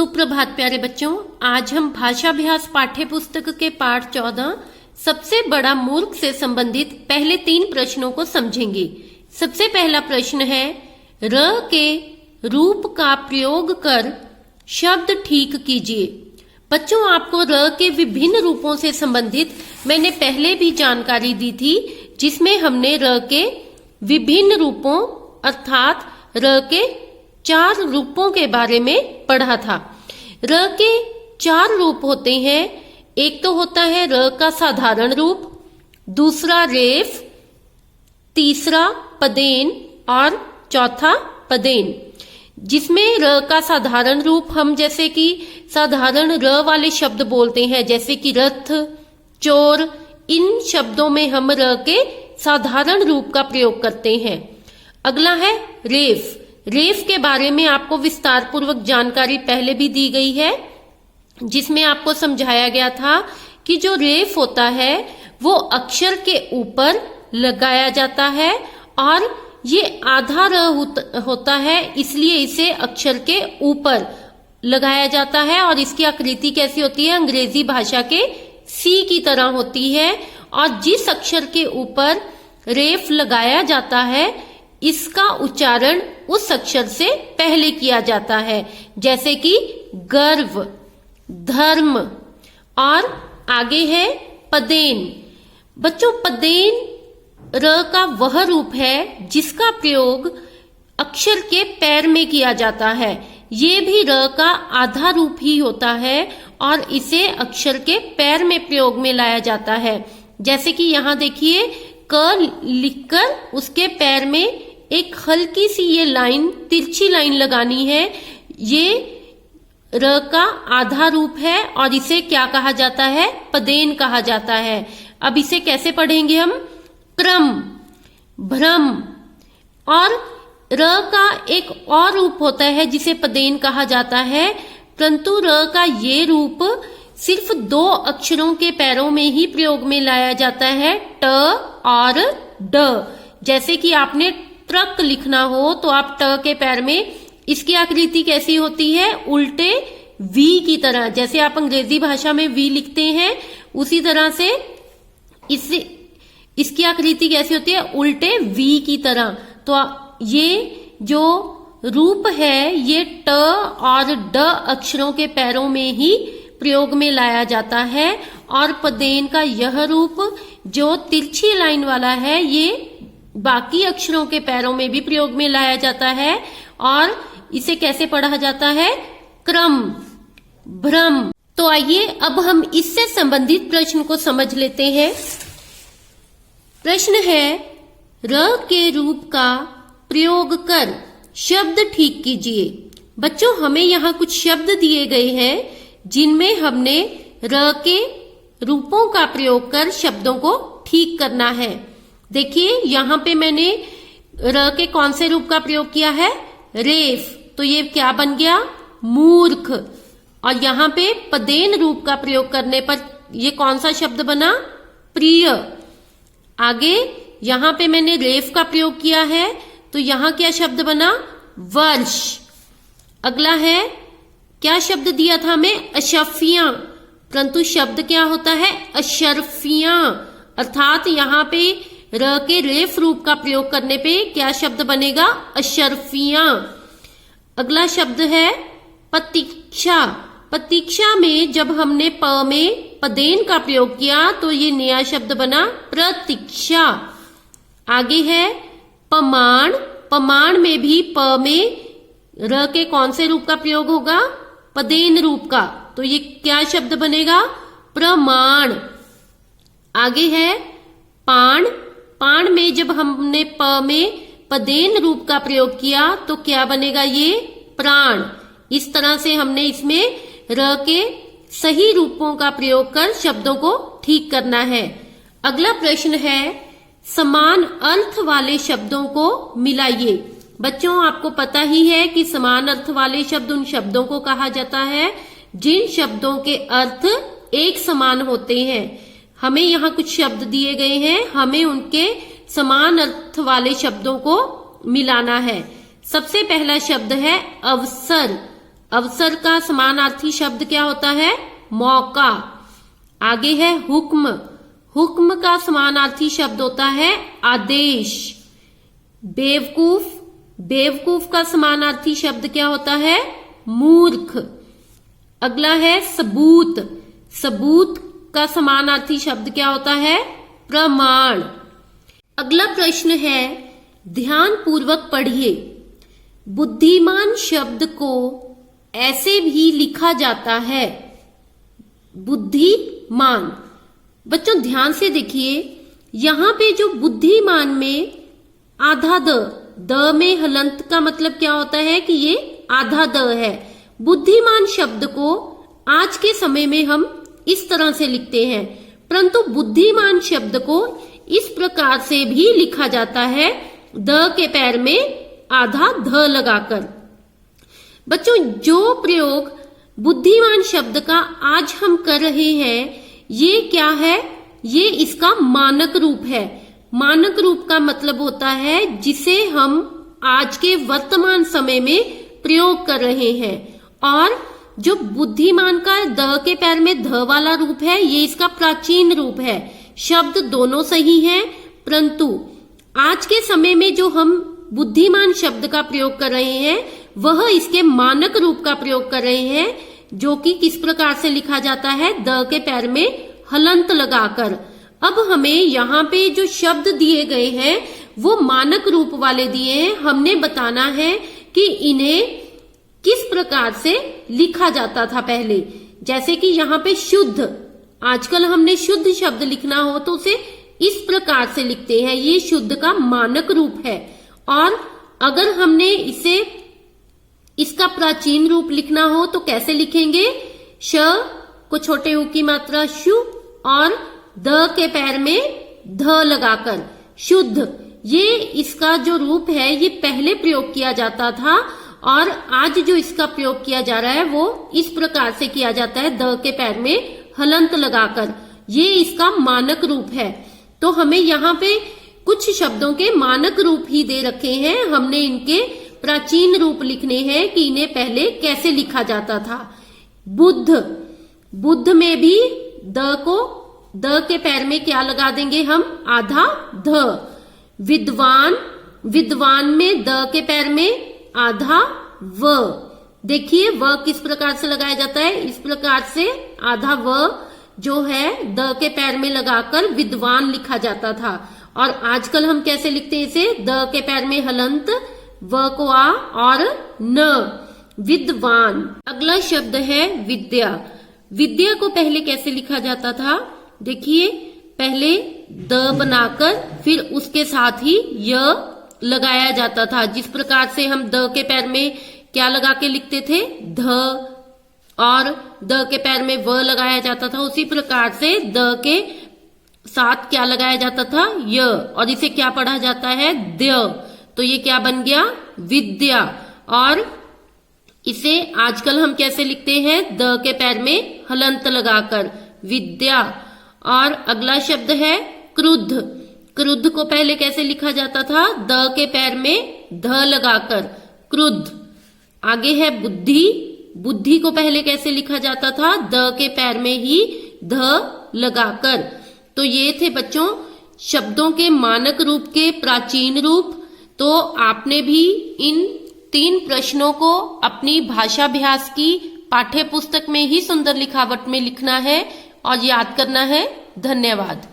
सुप्रभात प्यारे बच्चों, आज हम भाषाभ्यास पाठ्य पुस्तक के पाठ 14 सबसे बड़ा मूर्ख से संबंधित पहले 3 प्रश्नों को समझेंगे। सबसे पहला प्रश्न है, र के रूप का प्रयोग कर शब्द ठीक कीजिए। बच्चों, आपको र के विभिन्न रूपों से संबंधित मैंने पहले भी जानकारी दी थी, जिसमें हमने र के विभिन्न रूपों अर्थात र के 4 रूपों के बारे में पढ़ा था। र के 4 रूप होते हैं। एक तो होता है र का साधारण रूप, दूसरा रेफ, तीसरा पदेन और चौथा पदेन। जिसमें र का साधारण रूप हम जैसे कि साधारण र वाले शब्द बोलते हैं, जैसे कि रथ, चोर, इन शब्दों में हम र के साधारण रूप का प्रयोग करते हैं। अगला है रेफ। रेफ के बारे में आपको विस्तार पूर्वक जानकारी पहले भी दी गई है, जिसमें आपको समझाया गया था कि जो रेफ होता है वो अक्षर के ऊपर लगाया जाता है और ये आधा र होता है, इसलिए इसे अक्षर के ऊपर लगाया जाता है और इसकी आकृति कैसी होती है, अंग्रेजी भाषा के सी की तरह होती है। और जिस अक्षर के ऊपर रेफ लगाया जाता है इसका उच्चारण उस अक्षर से पहले किया जाता है, जैसे कि गर्व, धर्म। और आगे है पदेन। बच्चों, पदेन र का वह रूप है जिसका प्रयोग अक्षर के पैर में किया जाता है। ये भी र का आधा रूप ही होता है और इसे अक्षर के पैर में प्रयोग में लाया जाता है। जैसे कि यहाँ देखिए, क लिखकर उसके पैर में एक हल्की सी ये लाइन, तिरछी लाइन लगानी है। ये र का आधा रूप है और इसे क्या कहा जाता है, पदेन कहा जाता है। अब इसे कैसे पढ़ेंगे हम, क्रम, भ्रम। और र का एक और रूप होता है जिसे पदेन कहा जाता है, परंतु र का ये रूप सिर्फ 2 अक्षरों के पैरों में ही प्रयोग में लाया जाता है, ट और ड। जैसे कि आपने ट्रक लिखना हो तो आप ट के पैर में इसकी आकृति कैसी होती है, उल्टे वी की तरह। जैसे आप अंग्रेजी भाषा में वी लिखते हैं उसी तरह से इसकी आकृति कैसी होती है, उल्टे वी की तरह। तो ये जो रूप है ये ट और ड अक्षरों के पैरों में ही प्रयोग में लाया जाता है। और पदेन का यह रूप जो तिरछी लाइन वाला है ये बाकी अक्षरों के पैरों में भी प्रयोग में लाया जाता है और इसे कैसे पढ़ा जाता है, क्रम, भ्रम। तो आइए अब हम इससे संबंधित प्रश्न को समझ लेते हैं। प्रश्न है, र के रूप का प्रयोग कर शब्द ठीक कीजिए। बच्चों, हमें यहाँ कुछ शब्द दिए गए हैं जिनमें हमने र के रूपों का प्रयोग कर शब्दों को ठीक करना है। देखिए, यहाँ पे मैंने र के कौन से रूप का प्रयोग किया है, रेफ। तो ये क्या बन गया, मूर्ख। और यहाँ पे पदेन रूप का प्रयोग करने पर ये कौन सा शब्द बना, प्रिय। आगे यहाँ पे मैंने रेफ का प्रयोग किया है तो यहाँ क्या शब्द बना, वर्ष। अगला है, क्या शब्द दिया था हमें, अशर्फियां, परंतु शब्द क्या होता है, अशर्फियां। अर्थात यहाँ पे र के रेफ रूप का प्रयोग करने पे क्या शब्द बनेगा, अशर्फियां। अगला शब्द है प्रतीक्षा। प्रतीक्षा में जब हमने प में पदेन का प्रयोग किया तो ये नया शब्द बना, प्रतीक्षा। आगे है पमाण। पमाण में भी प में र के कौन से रूप का प्रयोग होगा, पदेन रूप का। तो ये क्या शब्द बनेगा, प्रमाण। आगे है पाण। पाण में जब हमने प में पदेन रूप का प्रयोग किया तो क्या बनेगा, ये प्राण। इस तरह से हमने इसमें र के सही रूपों का प्रयोग कर शब्दों को ठीक करना है। अगला प्रश्न है, समान अर्थ वाले शब्दों को मिलाइए। बच्चों, आपको पता ही है कि समान अर्थ वाले शब्द उन शब्दों को कहा जाता है जिन शब्दों के अर्थ एक समान होते हैं। हमें यहाँ कुछ शब्द दिए गए हैं, हमें उनके समान अर्थ वाले शब्दों को मिलाना है। सबसे पहला शब्द है अवसर। अवसर का समानार्थी शब्द क्या होता है? मौका। आगे है हुक्म। हुक्म का समानार्थी शब्द होता है आदेश। बेवकूफ। बेवकूफ का समानार्थी शब्द क्या होता है? मूर्ख। अगला है सबूत। सबूत का समानार्थी शब्द क्या होता है? प्रमाण। अगला प्रश्न है, ध्यान पूर्वक पढ़िए। बुद्धिमान शब्द को ऐसे भी लिखा जाता है। बुद्धिमान। बच्चों ध्यान से देखिए, यहां पे जो बुद्धिमान में आधा द में हलंत का मतलब क्या होता है कि ये आधा द है। बुद्धिमान शब्द को आज के समय में हम इस तरह से लिखते हैं, परंतु बुद्धिमान शब्द को इस प्रकार से भी लिखा जाता है, द के पैर में आधा ध लगाकर। बच्चों जो प्रयोग बुद्धिमान शब्द का आज हम कर रहे हैं, ये क्या है? ये इसका मानक रूप है। मानक रूप का मतलब होता है जिसे हम आज के वर्तमान समय में प्रयोग कर रहे हैं। और जो बुद्धिमान का द के पैर में ध वाला रूप है, ये इसका प्राचीन रूप है। शब्द दोनों सही हैं, परंतु आज के समय में जो हम बुद्धिमान शब्द का प्रयोग कर रहे हैं, वह इसके मानक रूप का प्रयोग कर रहे हैं, जो कि किस प्रकार से लिखा जाता है? द के पैर में हलंत लगाकर। अब हमें यहाँ पे जो शब्द दिए गए हैं वो मानक रूप वाले दिए हैं। हमने बताना है कि इन्हें किस प्रकार से लिखा जाता था पहले। जैसे कि यहाँ पे शुद्ध, आजकल हमने शुद्ध शब्द लिखना हो तो उसे इस प्रकार से लिखते हैं, ये शुद्ध का मानक रूप है। और अगर हमने इसे इसका प्राचीन रूप लिखना हो तो कैसे लिखेंगे? श को छोटे उ की मात्रा शु और द के पैर में ध लगाकर शुद्ध। ये इसका जो रूप है ये पहले प्रयोग किया जाता था, और आज जो इसका प्रयोग किया जा रहा है वो इस प्रकार से किया जाता है, द के पैर में हलंत लगाकर। ये इसका मानक रूप है। तो हमें यहाँ पे कुछ शब्दों के मानक रूप ही दे रखे हैं, हमने इनके प्राचीन रूप लिखने हैं कि इन्हें पहले कैसे लिखा जाता था। बुद्ध। बुद्ध में भी द के पैर में क्या लगा देंगे हम? आधा ध। विद्वान। विद्वान में द के पैर में आधा व। देखिए व किस प्रकार से लगाया जाता है? इस प्रकार से आधा व जो है द के पैर में लगाकर विद्वान लिखा जाता था। और आजकल हम कैसे लिखते हैं इसे? द के पैर में हलंत, व को आ और न, विद्वान। अगला शब्द है विद्या। विद्या को पहले कैसे लिखा जाता था? देखिए पहले द बनाकर फिर उसके साथ ही य लगाया जाता था। जिस प्रकार से हम द के पैर में क्या लगा के लिखते थे? ध, और द के पैर में व लगाया जाता था, उसी प्रकार से द के साथ क्या लगाया जाता था? य, और इसे क्या पढ़ा जाता है? द्य। तो ये क्या बन गया? विद्या। और इसे आजकल हम कैसे लिखते हैं? द के पैर में हलंत लगाकर, विद्या। और अगला शब्द है क्रुद्ध। क्रुद्ध को पहले कैसे लिखा जाता था? द के पैर में ध लगाकर, क्रुद्ध। आगे है बुद्धि। बुद्धि को पहले कैसे लिखा जाता था? द के पैर में ही ध लगाकर। तो ये थे बच्चों शब्दों के मानक रूप के प्राचीन रूप। तो आपने भी इन 3 प्रश्नों को अपनी भाषाभ्यास की पाठ्य पुस्तक में ही सुंदर लिखावट में लिखना है और याद करना है। धन्यवाद।